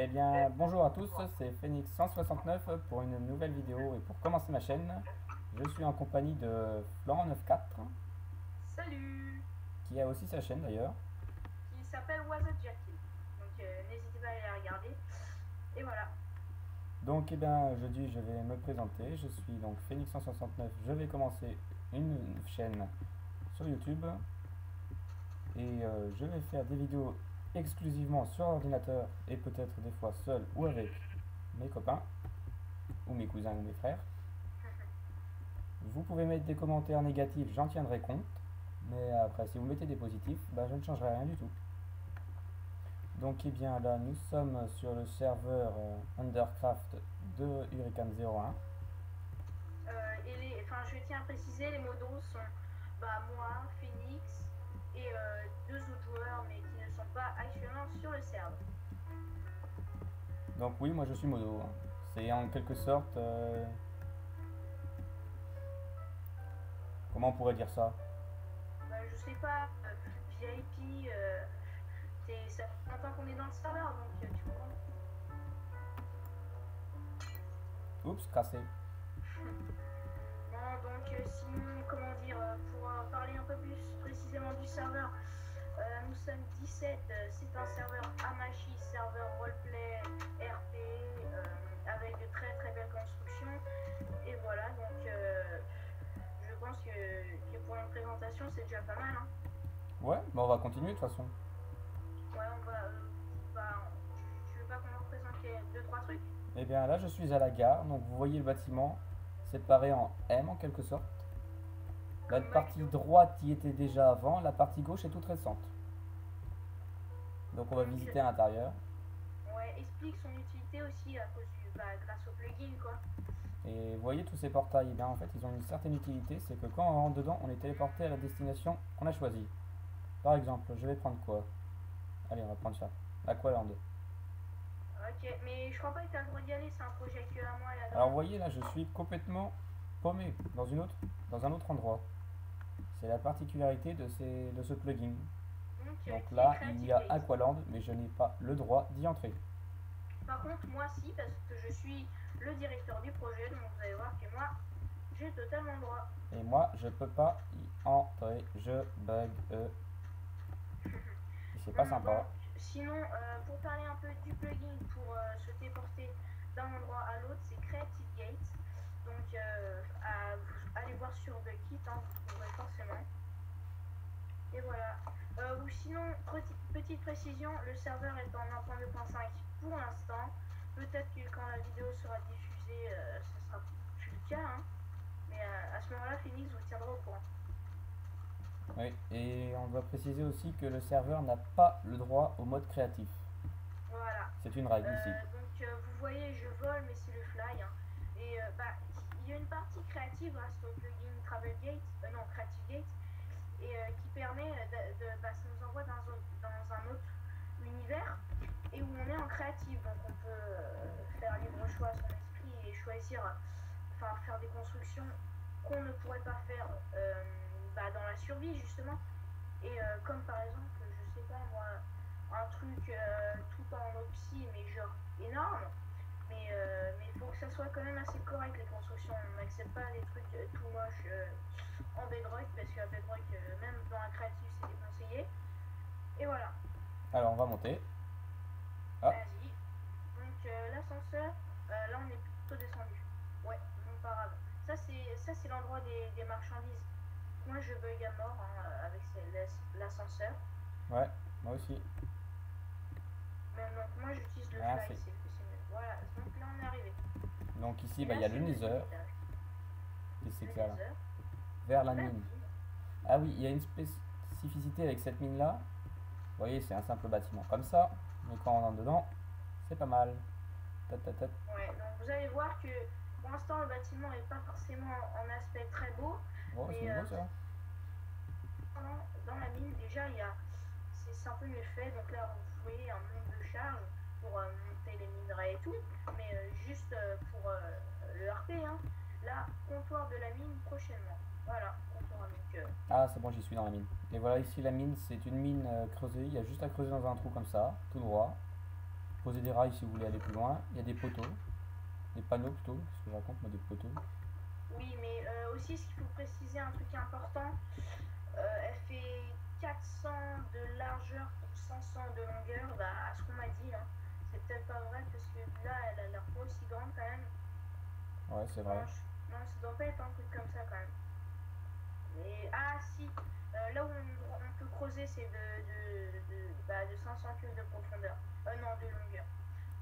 Eh bien, bonjour à tous, c'est Phoenix 169 pour une nouvelle vidéo et pour commencer ma chaîne, je suis en compagnie de Florent94 Salut! qui a aussi sa chaîne d'ailleurs. Qui s'appelle Wazat Jekyll. Donc n'hésitez pas à aller la regarder. Et voilà. Donc, eh bien, jeudi, je vais me présenter. Je suis donc Phoenix 169. Je vais commencer une chaîne sur YouTube et je vais faire des vidéos exclusivement sur ordinateur et peut-être des fois seul ou avec mes copains ou mes cousins ou mes frères. Vous pouvez mettre des commentaires négatifs, j'en tiendrai compte. Mais après, si vous mettez des positifs, bah, je ne changerai rien du tout. Donc, eh bien, là, nous sommes sur le serveur Undercraft de Hurricane 01. Je tiens à préciser, les modos sont moi, Phoenix et deux autres joueurs, mais qui ne sont pas actuellement sur le serveur. Donc, oui, moi je suis modo, hein. C'est en quelque sorte. Comment on pourrait dire ça? Je sais pas, VIP, ça fait longtemps qu'on est dans le serveur, donc tu comprends. Oups, cassé. Bon, donc sinon, comment dire, pour parler un peu plus précisément du serveur, nous sommes 17, c'est un serveur Amashi, serveur roleplay, RP, avec de très très belles constructions. Et voilà, donc je pense que pour une présentation, c'est déjà pas mal. Hein. Ouais, bah on va continuer de toute façon. Ouais, tu veux pas qu'on en représente deux trois trucs? Eh bien, là, je suis à la gare, donc vous voyez le bâtiment séparé en M en quelque sorte. La Comme partie McDo. droite y était déjà avant, la partie gauche est toute récente. Donc, on va Donc, visiter à l'intérieur. ouais, explique son utilité aussi à cause grâce au plugin, quoi. Et vous voyez tous ces portails, eh bien, en fait, ils ont une certaine utilité, c'est que quand on rentre dedans, on est téléporté à la destination qu'on a choisie. Par exemple, je vais prendre quoi? Allez, on va prendre ça. Aqualand. Ok, mais je crois pas que t'as le droit d'y aller, c'est un projet que à moi Alors, là-dedans. vous voyez, là, je suis complètement paumé dans un autre endroit. C'est la particularité de ce plugin. Donc, Donc qui est là, il y Creative a Gate. Aqualand, mais je n'ai pas le droit d'y entrer. Par contre, moi si, parce que je suis le directeur du projet, donc vous allez voir que moi, j'ai totalement le droit. Et moi, je peux pas y entrer. Je bug. Et c'est pas Bon, sympa. donc, sinon, pour parler un peu du plugin pour se déporter d'un endroit à l'autre, c'est Creative Gate. Donc, allez voir sur The Kit, hein, vous trouverez forcément. Et voilà. Ou sinon, petite précision, le serveur est en 1.2.5 pour l'instant. Peut-être que quand la vidéo sera diffusée, ce sera plus le cas. Hein. Mais à ce moment-là, Phoenix vous tiendra au courant. Oui, et on doit préciser aussi que le serveur n'a pas le droit au mode créatif. Voilà. C'est une règle ici. Donc vous voyez, je vole, mais c'est le fly. Hein. Et il y a une partie créative grâce au plugin Travelgate, non Creative Gate, et qui permet ça nous envoie dans un autre univers et où on est en créative. Donc on peut faire libre choix à son esprit et choisir, enfin faire des constructions qu'on ne pourrait pas faire dans la survie justement. Et comme par exemple, je sais pas moi, un truc tout en opsi mais genre énorme. Mais il faut que ça soit quand même assez correct les constructions. On n'accepte pas des trucs tout moches en bedrock parce qu'à bedrock, même dans un créatif, c'est déconseillé. Et voilà, Alors, on va monter. Ah, vas-y. Donc l'ascenseur, là on est plutôt descendu. Ouais, bon pas grave. Ça c'est l'endroit des marchandises. Moi je bug à mort hein, avec l'ascenseur. ouais, moi aussi. Donc moi j'utilise le Ah, fly, c'est. c'est mieux. Voilà, donc là on est arrivé. Donc ici, Et bah, là il y a c'est le le deuxième Nether. étage. Qu'est-ce que c'est Le que ça là? nether, Vers la la mine. mine. Ah oui, il y a une spécificité avec cette mine là. Vous voyez, c'est un simple bâtiment comme ça. Mais quand on rentre dedans, c'est pas mal. Ouais, donc vous allez voir que pour l'instant le bâtiment n'est pas forcément en aspect très beau, Oh, c'est mais nouveau ça. dans la mine déjà c'est un peu mieux fait. Donc là vous voyez un monde de charge pour monter les minerais et tout, mais juste pour le RP, hein. Là, comptoir de la mine prochainement. Voilà, comptoir donc. Ah, c'est bon, j'y suis dans la mine. Et voilà, ici la mine, c'est une mine creusée. Il y a juste à creuser dans un trou comme ça, tout droit. poser des rails si vous voulez aller plus loin. Il y a des poteaux, des panneaux plutôt, qu'est-ce que je raconte moi, des poteaux. Oui, mais aussi, ce qu'il faut préciser, un truc important, elle fait 400 de largeur pour 500 de longueur, bah, à ce qu'on m'a dit, hein. C'est peut-être pas vrai, parce que là, elle a l'air pas aussi grande quand même. Ouais, c'est vrai. Non, ça doit pas être un truc comme ça quand même. Mais, ah si, là où on peut creuser, c'est de 500 cubes de profondeur. Non, de longueur.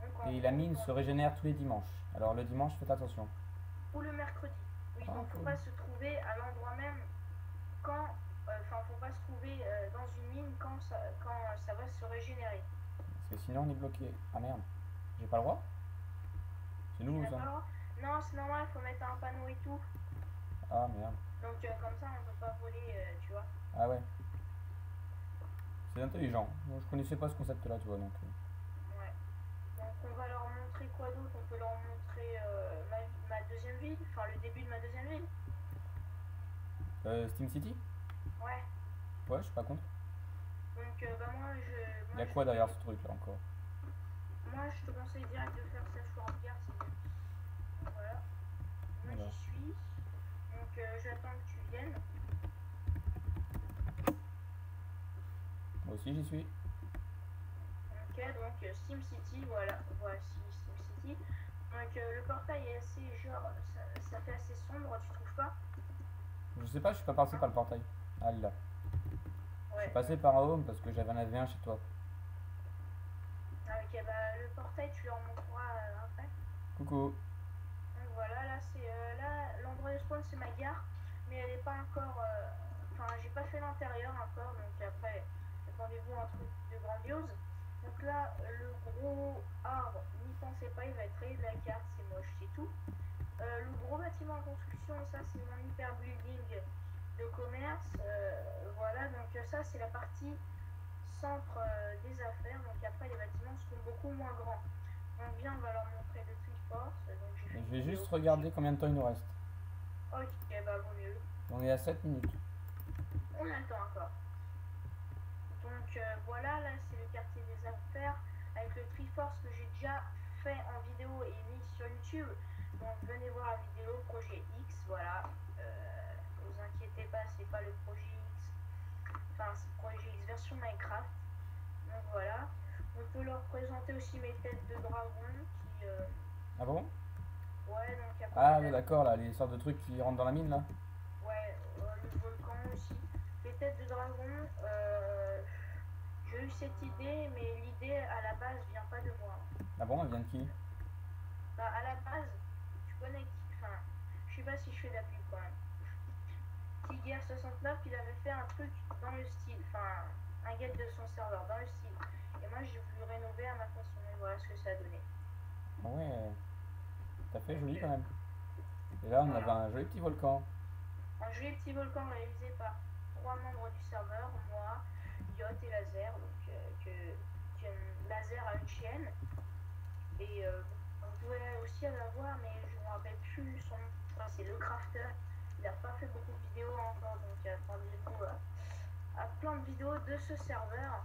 Donc en Et la gros, mine se régénère tous les dimanches. Alors le dimanche, faites attention. ou le mercredi. Oui, Ah, donc faut cool. pas se trouver à l'endroit même quand. Enfin, faut pas se trouver dans une mine quand ça va se régénérer. Parce que sinon on est bloqué. Ah merde, j'ai pas le droit. C'est Tu nouveau n'as ça. pas le droit? Non, c'est normal, faut mettre un panneau et tout. Ah merde. Donc comme ça, on peut pas voler, tu vois. Ah ouais. C'est intelligent. Moi, je connaissais pas ce concept-là, tu vois, donc. Ouais. Donc on va leur montrer quoi d'autre? On peut leur montrer ma deuxième ville, enfin le début de ma deuxième ville. Steam City? Ouais. Ouais, je suis pas contre. Donc bah Il y a quoi derrière ce truc là encore? moi je te conseille direct de faire Safe Warrior, c'est mieux. Voilà. Moi Voilà. j'y suis. Donc j'attends que tu viennes. Moi aussi j'y suis. Ok, donc SimCity, voilà, voici SimCity. Donc le portail est assez genre, ça fait assez sombre, tu trouves pas? Je sais pas, je suis pas passé par le portail. Ah là. Je suis Ouais. passé par Home parce que j'avais un AV1 chez toi. Ok, bah le portail tu leur montreras après. Coucou. Donc voilà, là c'est là l'endroit de spawn c'est ma gare, mais elle est pas encore. Enfin, j'ai pas fait l'intérieur encore, donc après attendez-vous un truc de grandiose. Donc là, le gros arbre, n'y pensez pas, il va être rayé de la carte, c'est moche, c'est tout. Le gros bâtiment en construction, ça c'est mon hyper building de commerce. Voilà, donc ça c'est la partie centre des affaires. Donc après les bâtiments seront beaucoup moins grands. Donc viens, on va leur montrer le Triforce. Donc j'ai fait Je une vais vidéo. juste regarder combien de temps il nous reste. Ok, bah vaut mieux. On est à 7 minutes. On a le temps encore. Donc voilà, là c'est le quartier des affaires avec le Triforce que j'ai déjà fait en vidéo et mis sur YouTube. Donc venez voir la vidéo projet X, voilà. Vous inquiétez pas, c'est pas le projet X. Enfin, c'est le projet X version Minecraft. Donc voilà. On peut leur présenter aussi mes têtes de dragon qui. Ah bon? Ouais, donc à Ah côté oui, de la. d'accord, là, les sortes de trucs qui rentrent dans la mine là. Ouais, le volcan aussi. Les têtes de dragon, j'ai eu cette idée, mais l'idée à la base vient pas de moi. Ah bon, elle vient de qui? Bah, à la base, tu connais qui. Enfin, je sais pas si je fais de la pub quand même. Tiger69, il avait fait un truc dans le style. Enfin, un guide de son serveur, dans le style. Et moi, j'ai voulu rénover à ma façon. Et voilà ce que ça a donné. Ah ouais, t'as fait joli Ok. quand même. Et là, on avait Voilà. un joli petit volcan. Un joli petit volcan réalisé par 3 membres du serveur, moi, Yacht et Laser. Donc, Laser a une chaîne. Et vous pouvez aussi la voir, mais je ne me rappelle plus son nom. Enfin, c'est le crafter. Il n'a pas fait beaucoup de vidéos encore, donc attendez-vous à plein de vidéos de ce serveur.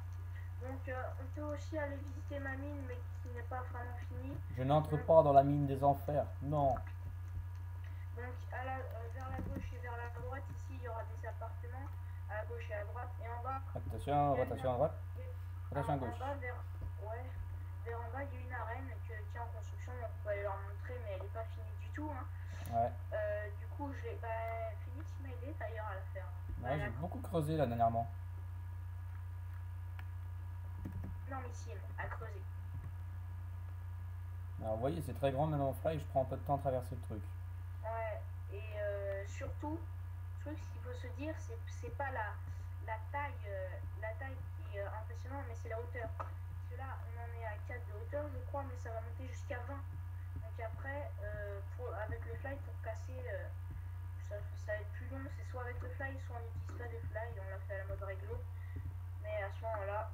Donc on peut aussi aller visiter ma mine, mais qui n'est pas vraiment finie. Je n'entre Donc, pas dans la mine des enfers. Non. vers la gauche et vers la droite, ici il y aura des appartements à la gauche et à la droite. Et en bas, Attention, rotation à droite, rotation à en gauche. bas, ouais, vers en bas, il y a une arène qui est en construction. Donc on va aller leur montrer, mais elle n'est pas finie du tout. Hein. Ouais. Du coup, je vais. Bah, Phoenix m'a aidé d'ailleurs à la faire. Ouais, j'ai beaucoup creusé là dernièrement. Non, mais si, à creuser. Alors, vous voyez, c'est très grand maintenant, fly, je prends un peu de temps à traverser le truc. Ouais, et surtout, le truc, ce qu'il faut se dire, c'est pas la taille qui est impressionnante, mais c'est la hauteur. Parce que là, on en est à 4 de hauteur, je crois, mais ça va monter jusqu'à 20. Donc après, avec le fly, pour casser, ça va être plus long. C'est soit avec le fly, soit on n'utilise pas de fly, on l'a fait à la mode réglo. Mais à ce moment-là,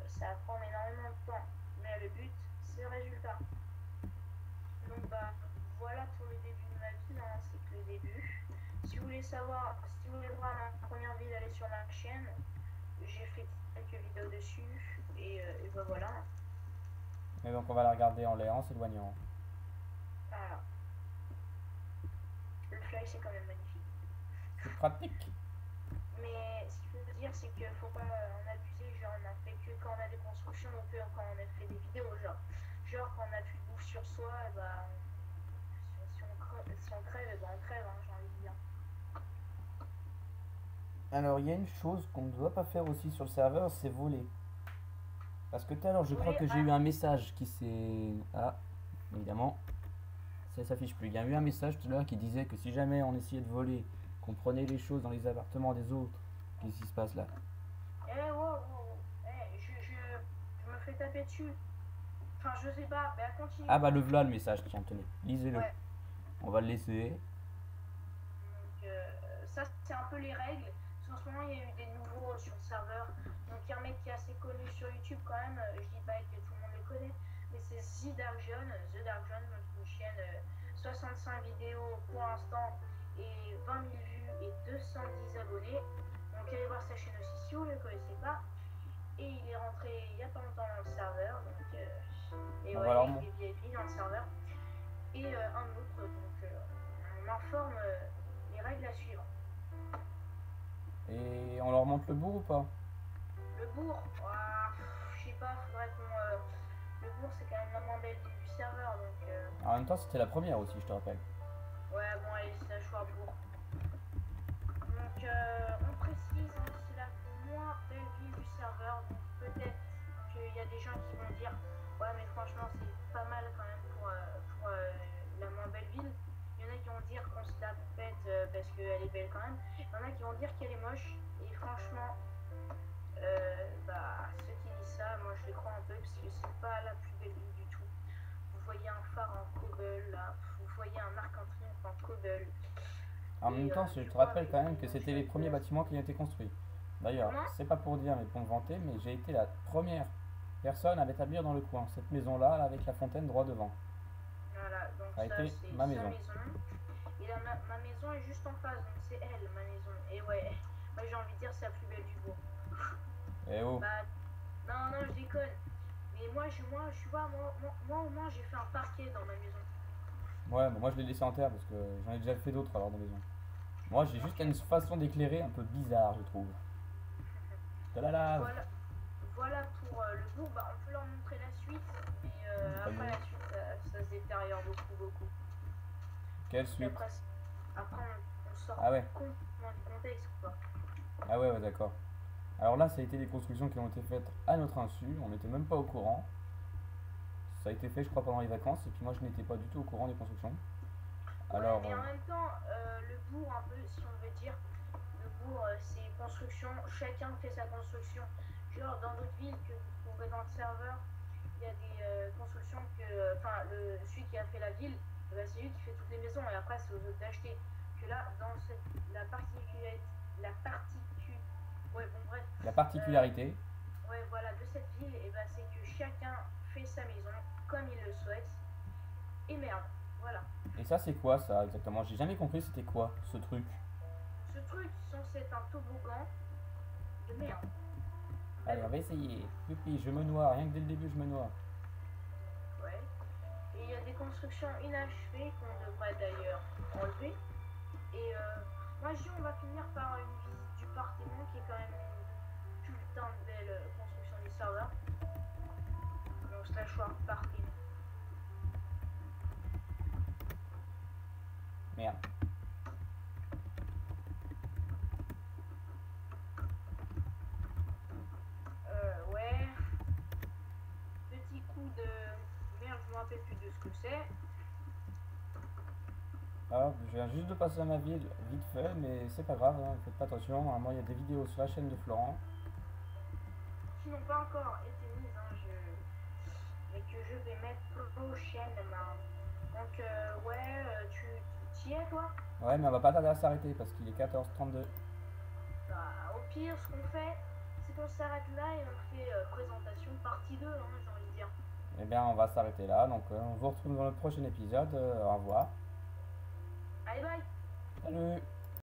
ça prend énormément de temps. Mais le but, c'est le résultat. Donc bah voilà pour le début de ma vie, hein, c'est que le début. Si vous voulez savoir, si vous voulez voir ma première vie, allez sur ma chaîne. J'ai fait quelques vidéos dessus et bah voilà. Mais donc on va la regarder en l'air, en s'éloignant. Voilà. Le fly, c'est quand même magnifique. C'est pratique. Mais ce qu'il faut dire, c'est qu'il faut pas en abuser. Genre, on a fait que quand on a des constructions, donc quand on a fait des vidéos. Genre quand on a plus de bouffe sur soi, bah, si on crève, bah, on crève, hein, j'ai envie de dire. Alors il y a une chose qu'on ne doit pas faire aussi sur le serveur, c'est voler. Parce que tout à l'heure, je crois Voler, que j'ai eu un message qui s'est... Ah, évidemment, ça s'affiche plus. Il y a eu un message tout à l'heure qui disait que si jamais on essayait de voler, qu'on prenait les choses dans les appartements des autres, qu'est-ce qui se passe là? Eh, wow, wow, wow. Eh, je me fais taper dessus. Enfin, je sais pas, bah continue. Ah bah le voilà le message, tiens, tenez, lisez-le. Ouais. On va le laisser. Donc, ça, c'est un peu les règles. Parce qu'en ce moment, il y a eu des nouveaux sur le serveur. Donc, il y a un mec qui est assez connu sur YouTube quand même. Je dis pas que tout le monde le connaît, mais c'est The Dark John. The Dark John, donc une chaîne 65 vidéos pour l'instant et 20 000 vues et 210 abonnés. Donc, allez voir sa chaîne aussi si vous ne le connaissez pas. Et il est rentré il y a pas longtemps dans le serveur. Donc, et On ouais, va leur il est VIP dans le serveur. Et un autre, donc on informe les règles à suivre. Et on leur montre le bourg ou pas? Le bourg, je sais pas, faudrait qu'on. Le bourg, c'est quand même la moins belle ville du serveur, donc. En même temps, c'était la première aussi, je te rappelle. Ouais, bon, allez, c'est la choix bourg. Donc, on précise, hein, c'est la moins belle ville du serveur, donc peut-être qu'il y a des gens qui vont dire ouais, mais franchement, c'est pas mal quand même pour la moins belle ville. Il y en a qui vont dire qu'on se la pète parce qu'elle est belle quand même. Il y en a qui vont dire qu'elle est moche. Et franchement, bah, ceux qui disent ça, moi je les crois un peu parce que c'est pas la plus belle ville du tout. Vous voyez un phare en cobble, là. Vous voyez un arc en triomphe en cobble. En même temps, je te rappelle quand même que c'était les premiers bâtiments qui ont été construits. D'ailleurs, Comment? c'est pas pour dire mais pour me vanter, mais j'ai été la première personne à l'établir dans le coin. Cette maison-là, là, avec la fontaine droit devant. Voilà, donc Ça a ça été c'est ma sa maison. Et là, ma maison est juste en face, donc c'est elle, ma maison. Et ouais, moi j'ai envie de dire c'est la plus belle du bourg. Eh oh. Bah, non, je déconne. Mais moi, au moins, j'ai fait un parquet dans ma maison. Ouais, bah moi je l'ai laissé en terre parce que j'en ai déjà fait d'autres alors dans la maison. Moi j'ai juste une façon d'éclairer un peu bizarre, je trouve. De la lave. Voilà pour le bourg. Bah, on peut leur montrer la suite, mais après la suite, ça se détériore beaucoup. Quelle suite? Après on sort Ah ouais. complètement du contexte, quoi. Ah ouais, d'accord. Alors là, ça a été des constructions qui ont été faites à notre insu, on n'était même pas au courant. Ça a été fait, je crois, pendant les vacances, et puis moi, je n'étais pas du tout au courant des constructions. Alors, Ouais, mais en même temps, le bourg, un peu, si on veut dire, le bourg, c'est construction, chacun fait sa construction. Genre, dans d'autres villes que vous trouverez dans le serveur, il y a des constructions que, enfin, celui qui a fait la ville, bah, c'est lui qui fait toutes les maisons, et après, c'est aux autres d'acheter. Que là, dans la particularité, ouais, bon, bref. la particularité, Ouais, voilà, de cette ville, et bah, c'est que chacun fait sa maison comme il le souhaite. Et merde, voilà. et ça, c'est quoi ça exactement? J'ai jamais compris c'était quoi ce truc. Ce truc censé être un toboggan de merde. Allez, on va essayer. Youpi, je me noie, rien que dès le début, je me noie. Ouais. Et il y a des constructions inachevées qu'on devrait d'ailleurs enlever. Et moi, je dis, on va finir par une visite du Parthénon qui est quand même une putain de belle construction du serveur. Donc, slash Parthénon. Merde. Ouais. Petit coup de merde, je me rappelle plus de ce que c'est. Alors, je viens juste de passer à ma ville, vite fait, mais c'est pas grave, hein, faites pas attention. Moi, il y a des vidéos sur la chaîne de Florent. Qui n'ont pas encore été mises, hein, mais que je vais mettre prochainement. Donc, ouais, tu y es, toi? Ouais, mais on va pas tarder à s'arrêter parce qu'il est 14h32. Bah, au pire, ce qu'on fait, c'est qu'on s'arrête là et on fait présentation partie 2, hein, j'ai envie de dire. Eh bien, on va s'arrêter là. Donc, on vous retrouve dans le prochain épisode. Au revoir. Allez, bye! Salut!